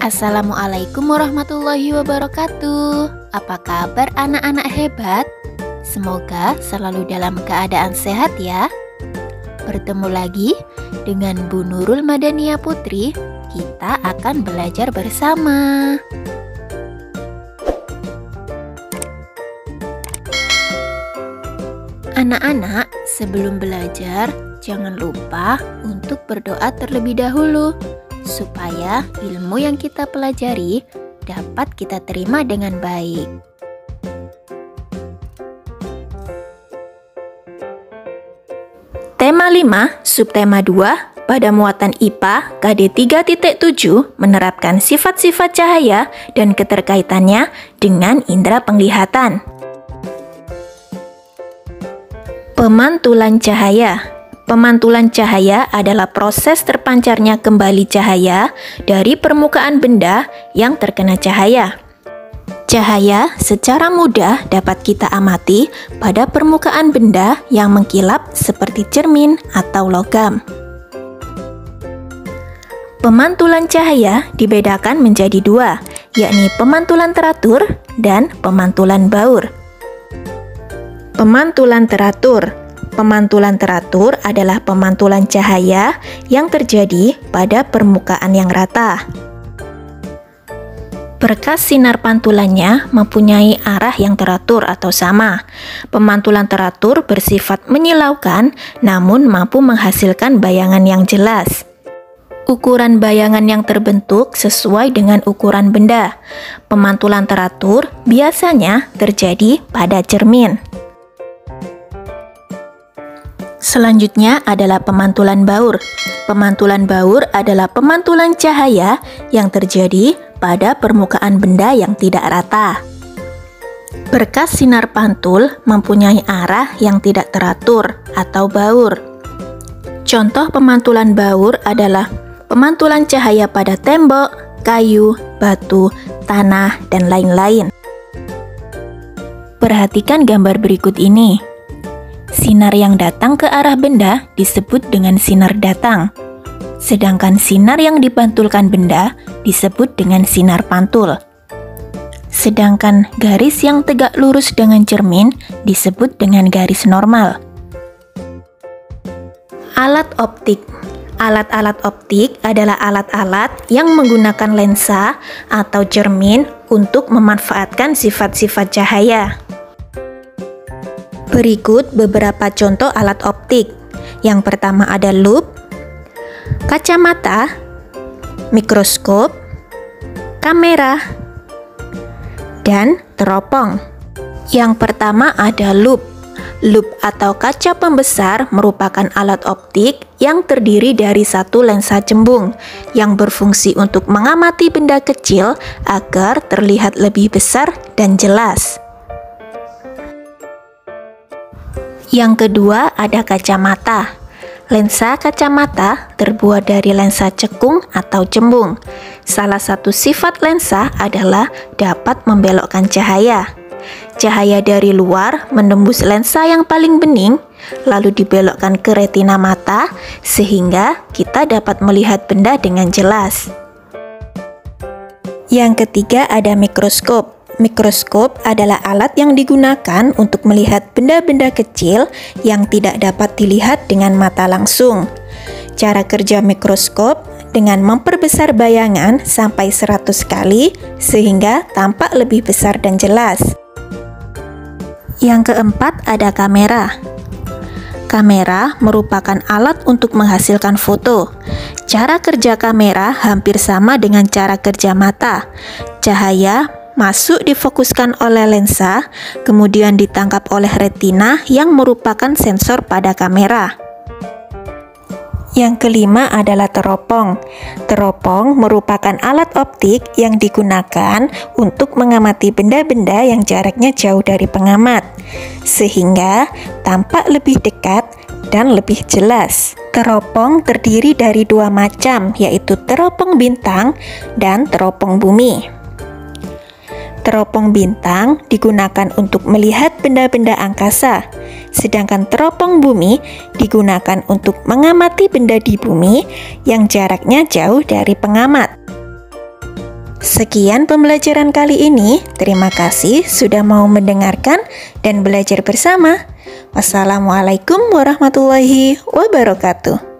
Assalamualaikum warahmatullahi wabarakatuh. Apa kabar anak-anak hebat? Semoga selalu dalam keadaan sehat ya. Bertemu lagi dengan Bu Nurul Madania Putri. Kita akan belajar bersama. Anak-anak, sebelum belajar, jangan lupa untuk berdoa terlebih dahulu supaya ilmu yang kita pelajari dapat kita terima dengan baik. Tema 5, subtema 2, pada muatan IPA KD 3.7 menerapkan sifat-sifat cahaya dan keterkaitannya dengan indera penglihatan. Pemantulan cahaya. Pemantulan cahaya adalah proses terpancarnya kembali cahaya dari permukaan benda yang terkena cahaya. Cahaya secara mudah dapat kita amati pada permukaan benda yang mengkilap seperti cermin atau logam. Pemantulan cahaya dibedakan menjadi dua, yakni pemantulan teratur dan pemantulan baur. Pemantulan teratur. Pemantulan teratur adalah pemantulan cahaya yang terjadi pada permukaan yang rata. Berkas sinar pantulannya mempunyai arah yang teratur atau sama. Pemantulan teratur bersifat menyilaukan, namun mampu menghasilkan bayangan yang jelas. Ukuran bayangan yang terbentuk sesuai dengan ukuran benda. Pemantulan teratur biasanya terjadi pada cermin. Selanjutnya adalah pemantulan baur. Pemantulan baur adalah pemantulan cahaya yang terjadi pada permukaan benda yang tidak rata. Berkas sinar pantul mempunyai arah yang tidak teratur atau baur. Contoh pemantulan baur adalah pemantulan cahaya pada tembok, kayu, batu, tanah, dan lain-lain. Perhatikan gambar berikut ini. Sinar yang datang ke arah benda disebut dengan sinar datang, sedangkan sinar yang dipantulkan benda disebut dengan sinar pantul. Sedangkan garis yang tegak lurus dengan cermin disebut dengan garis normal. Alat optik. Alat-alat optik adalah alat-alat yang menggunakan lensa atau cermin untuk memanfaatkan sifat-sifat cahaya. Berikut beberapa contoh alat optik. Yang pertama ada lup, kacamata, mikroskop, kamera, dan teropong. Yang pertama ada lup. Lup atau kaca pembesar merupakan alat optik yang terdiri dari satu lensa cembung yang berfungsi untuk mengamati benda kecil agar terlihat lebih besar dan jelas. Yang kedua ada kacamata. Lensa kacamata terbuat dari lensa cekung atau cembung. Salah satu sifat lensa adalah dapat membelokkan cahaya. Cahaya dari luar menembus lensa yang paling bening, lalu dibelokkan ke retina mata sehingga kita dapat melihat benda dengan jelas. Yang ketiga ada mikroskop. Mikroskop adalah alat yang digunakan untuk melihat benda-benda kecil yang tidak dapat dilihat dengan mata langsung. Cara kerja mikroskop dengan memperbesar bayangan sampai 100 kali sehingga tampak lebih besar dan jelas. Yang keempat ada kamera. Kamera merupakan alat untuk menghasilkan foto. Cara kerja kamera hampir sama dengan cara kerja mata. Cahaya masuk difokuskan oleh lensa, kemudian ditangkap oleh retina yang merupakan sensor pada kamera. Yang kelima adalah teropong. Teropong merupakan alat optik yang digunakan untuk mengamati benda-benda yang jaraknya jauh dari pengamat, sehingga tampak lebih dekat dan lebih jelas. Teropong terdiri dari dua macam, yaitu teropong bintang dan teropong bumi. Teropong bintang digunakan untuk melihat benda-benda angkasa, sedangkan teropong bumi digunakan untuk mengamati benda di bumi yang jaraknya jauh dari pengamat. Sekian pembelajaran kali ini. Terima kasih sudah mau mendengarkan dan belajar bersama. Wassalamualaikum warahmatullahi wabarakatuh.